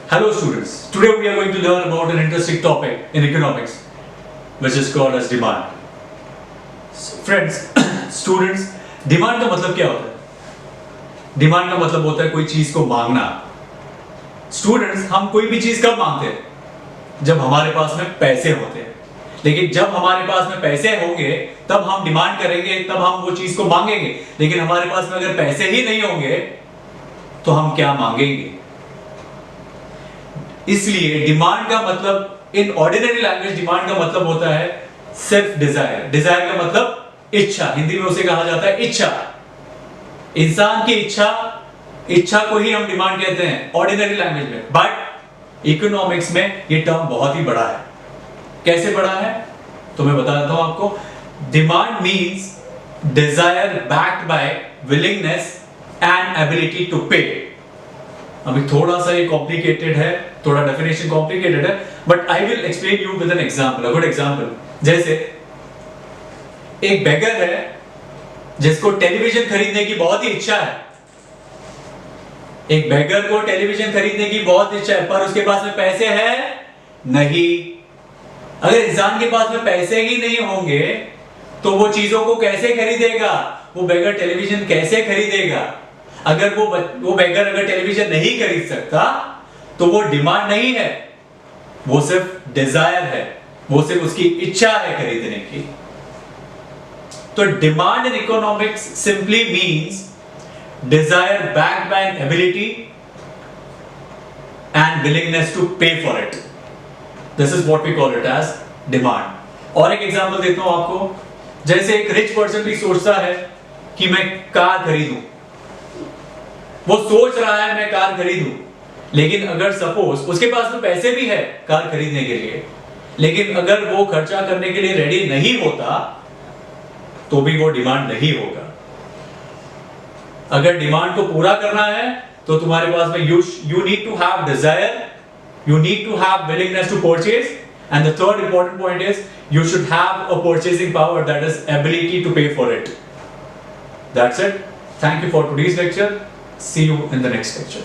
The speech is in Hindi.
Hello students, today we are going to learn about an interesting topic in economics which is called as demand. Friends, students, demand का मतलब क्या होता है? Demand का मतलब होता है कोई चीज को मांगना. Students, हम कोई भी चीज कब मांगते हैं? जब हमारे पास में पैसे होते हैं. लेकिन जब हमारे पास में पैसे होंगे तब हम डिमांड करेंगे, तब हम वो चीज को मांगेंगे. लेकिन हमारे पास में अगर पैसे ही नहीं होंगे तो हम क्या मांगेंगे? इसलिए डिमांड का मतलब इन ऑर्डिनरी लैंग्वेज डिमांड का मतलब होता है सिर्फ डिजायर. डिजायर का मतलब इच्छा. हिंदी में उसे कहा जाता है इच्छा. इंसान की इच्छा को ही हम डिमांड कहते हैं ऑर्डिनरी लैंग्वेज में. बट इकोनॉमिक्स में ये टर्म बहुत ही बड़ा है. कैसे बड़ा है तो मैं बता देता हूं आपको. Demand means desire backed by willingness and ability to pay. अभी थोड़ा सा ये कॉम्प्लिकेटेड है, थोड़ा डेफिनेशन कॉम्प्लिकेटेड है, but I will explain you with an example, a good example. जैसे एक बेगर है जिसको टेलीविजन खरीदने की बहुत ही इच्छा है. एक बेगर को टेलीविजन खरीदने की बहुत इच्छा है, पर उसके पास में पैसे हैं नहीं. अगर इंसान के पास में पैसे ही नहीं होंगे तो वो चीजों को कैसे खरीदेगा? वो बेगर टेलीविजन कैसे खरीदेगा? अगर वो बेगर अगर टेलीविजन नहीं खरीद सकता तो वो डिमांड नहीं है, वो सिर्फ डिजायर है, वो सिर्फ उसकी इच्छा है खरीदने की. तो demand in economics simply means desire backed by an ability and willingness to pay for it. This is what we call it as demand. और एक एग्जांपल देता हूं आपको. जैसे एक रिच पर्सन भी सोचता है कि मैं कार खरीदूं. वो सोच रहा है मैं कार खरीदूं, लेकिन अगर सपोज उसके पास तो पैसे भी है कार खरीदने के लिए, लेकिन अगर वो खर्चा करने के लिए रेडी नहीं होता तो भी वो डिमांड नहीं होगा. अगर डिमांड को पूरा करना है तो तुम्हारे पास में you need to have desire, you need to have willingness to purchase, and the third important point is you should have a purchasing power, that is ability to pay for it. That's it. Thank you for today's lecture. See you in the next lecture.